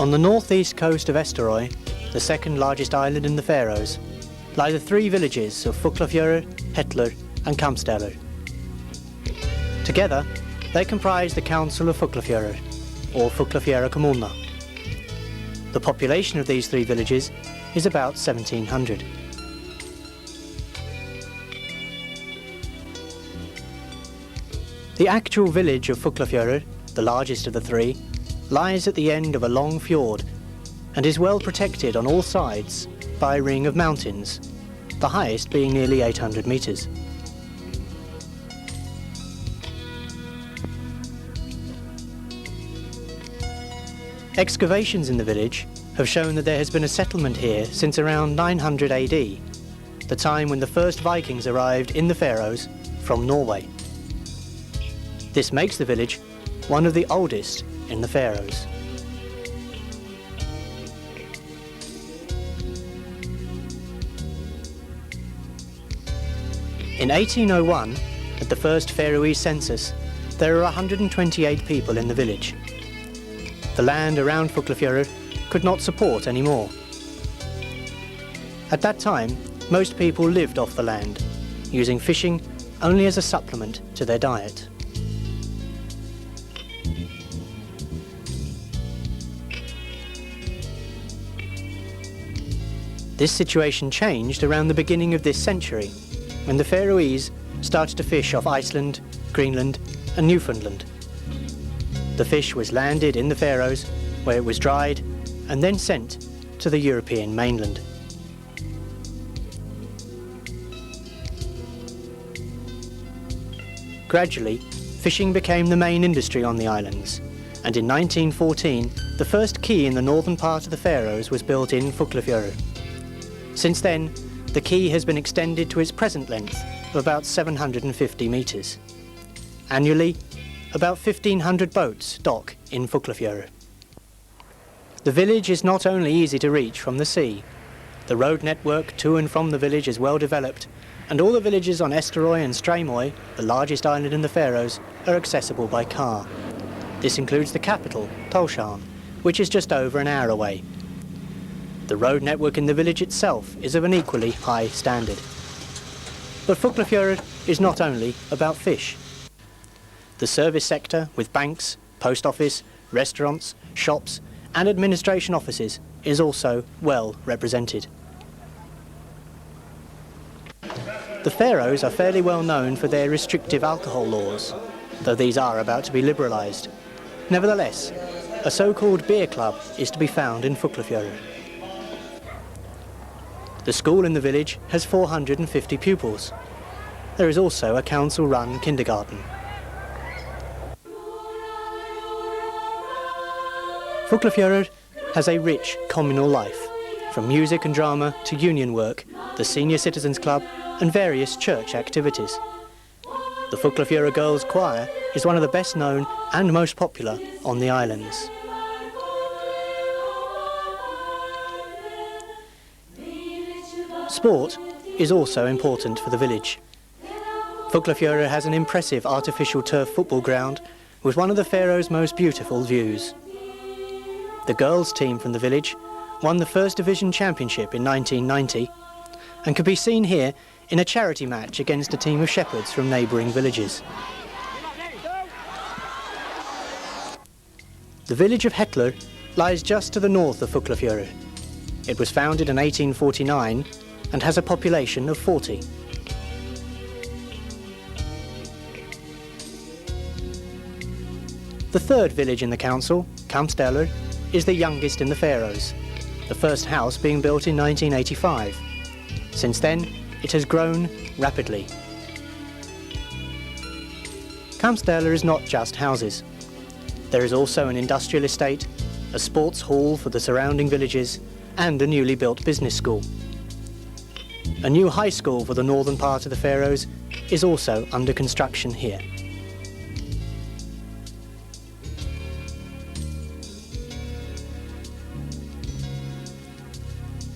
On the northeast coast of Eysturoy, the second largest island in the Faroes, lie the three villages of Fuglafjørður, Hellur and Kambsdalur. Together, they comprise the Council of Fuglafjørður, or Fuglafjørður Kommuna. The population of these three villages is about 1,700. The actual village of Fuglafjørður, the largest of the three, lies at the end of a long fjord and is well protected on all sides by a ring of mountains, the highest being nearly 800 metres. Excavations in the village have shown that there has been a settlement here since around 900 AD, the time when the first Vikings arrived in the Faroes from Norway. This makes the village one of the oldest in the Faroes. In 1801, at the first Faroese census, there were 128 people in the village. The land around Fuglafjørður could not support any more. At that time, most people lived off the land, using fishing only as a supplement to their diet. This situation changed around the beginning of this century, when the Faroese started to fish off Iceland, Greenland and Newfoundland. The fish was landed in the Faroes, where it was dried and then sent to the European mainland. Gradually, fishing became the main industry on the islands, and in 1914 the first quay in the northern part of the Faroes was built in Fuglafjørður. Since then, the quay has been extended to its present length of about 750 metres. Annually, about 1,500 boats dock in Fuglafjørður. The village is not only easy to reach from the sea. The road network to and from the village is well developed, and all the villages on Eysturoy and Streymoy, the largest island in the Faroes, are accessible by car. This includes the capital, Tórshavn, which is just over an hour away. The road network in the village itself is of an equally high standard. But Fuglafjørður is not only about fish. The service sector, with banks, post office, restaurants, shops and administration offices, is also well represented. The Faroes are fairly well known for their restrictive alcohol laws, though these are about to be liberalised. Nevertheless, a so-called beer club is to be found in Fuglafjørður. The school in the village has 450 pupils. There is also a council-run kindergarten. Fuglafjørður has a rich communal life, from music and drama to union work, the Senior Citizens Club and various church activities. The Fuglafjørður Girls' Choir is one of the best known and most popular on the islands. Sport is also important for the village. Fuglafjørður has an impressive artificial turf football ground with one of the Faroes' most beautiful views. The girls' team from the village won the First Division Championship in 1990 and could be seen here in a charity match against a team of shepherds from neighbouring villages. The village of Hellur lies just to the north of Fuglafjørður. It was founded in 1849 and has a population of 40. The third village in the council, Kambsdalur, is the youngest in the Faroes, the first house being built in 1985. Since then, it has grown rapidly. Kambsdalur is not just houses. There is also an industrial estate, a sports hall for the surrounding villages, and a newly built business school. A new high school for the northern part of the Faroes is also under construction here.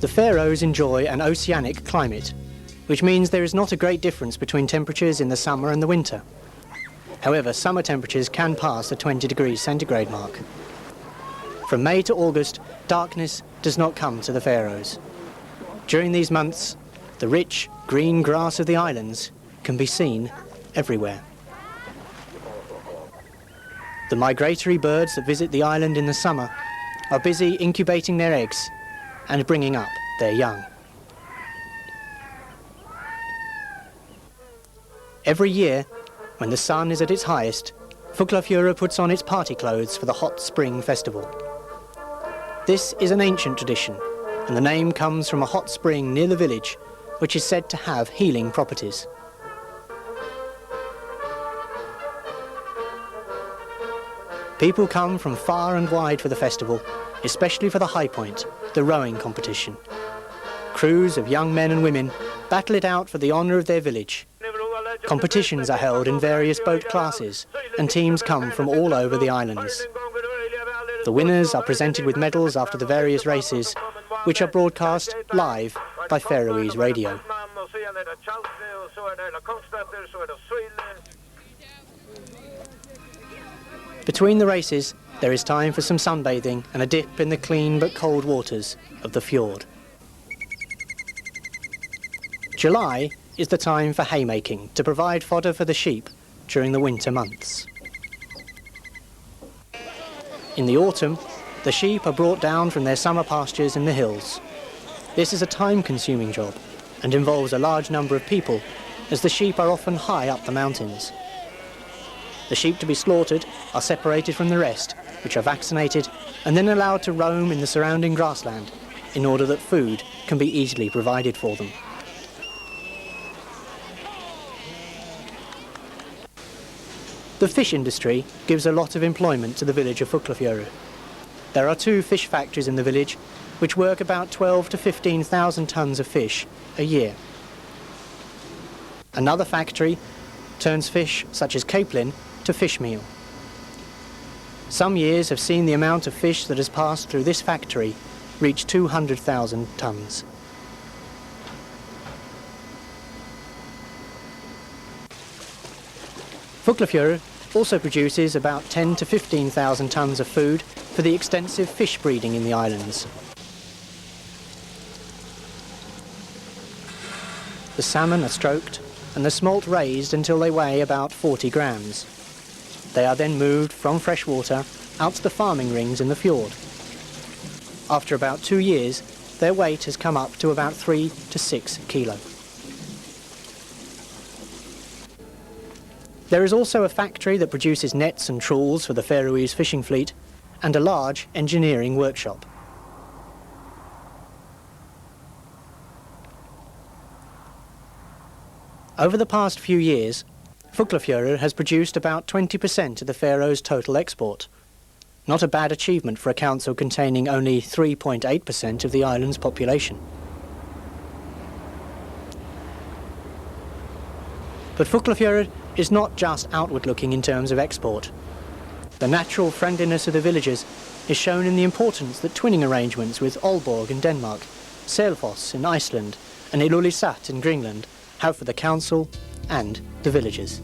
The Faroes enjoy an oceanic climate, which means there is not a great difference between temperatures in the summer and the winter. However, summer temperatures can pass the 20 degrees centigrade mark. From May to August, darkness does not come to the Faroes. During these months, the rich green grass of the islands can be seen everywhere. The migratory birds that visit the island in the summer are busy incubating their eggs and bringing up their young. Every year, when the sun is at its highest, Fuglafjørður puts on its party clothes for the hot spring festival. This is an ancient tradition, and the name comes from a hot spring near the village, which is said to have healing properties. People come from far and wide for the festival, especially for the high point, the rowing competition. Crews of young men and women battle it out for the honour of their village. Competitions are held in various boat classes, and teams come from all over the islands. The winners are presented with medals after the various races, which are broadcast live by Faroese radio. Between the races, there is time for some sunbathing and a dip in the clean but cold waters of the fjord. July is the time for haymaking to provide fodder for the sheep during the winter months. In the autumn, the sheep are brought down from their summer pastures in the hills. This is a time-consuming job and involves a large number of people, as the sheep are often high up the mountains. The sheep to be slaughtered are separated from the rest, which are vaccinated and then allowed to roam in the surrounding grassland in order that food can be easily provided for them. The fish industry gives a lot of employment to the village of Fuglafjørður. There are 2 fish factories in the village which work about 12 to 15,000 tonnes of fish a year. Another factory turns fish such as capelin to fish meal. Some years have seen the amount of fish that has passed through this factory reach 200,000 tonnes. Fuglafjørður also produces about 10 to 15,000 tonnes of food for the extensive fish breeding in the islands. The salmon are stroked and the smolt raised until they weigh about 40 grams. They are then moved from freshwater out to the farming rings in the fjord. After about 2 years, their weight has come up to about 3 to 6 kilo. There is also a factory that produces nets and trawls for the Faroese fishing fleet, and a large engineering workshop. Over the past few years, Fuglafjørður has produced about 20% of the Faroes' total export. Not a bad achievement for a council containing only 3.8% of the island's population. But Fuglafjørður is not just outward-looking in terms of export. The natural friendliness of the villagers is shown in the importance that twinning arrangements with Aalborg in Denmark, Selfoss in Iceland and Ilulissat in Greenland have for the council and the villagers.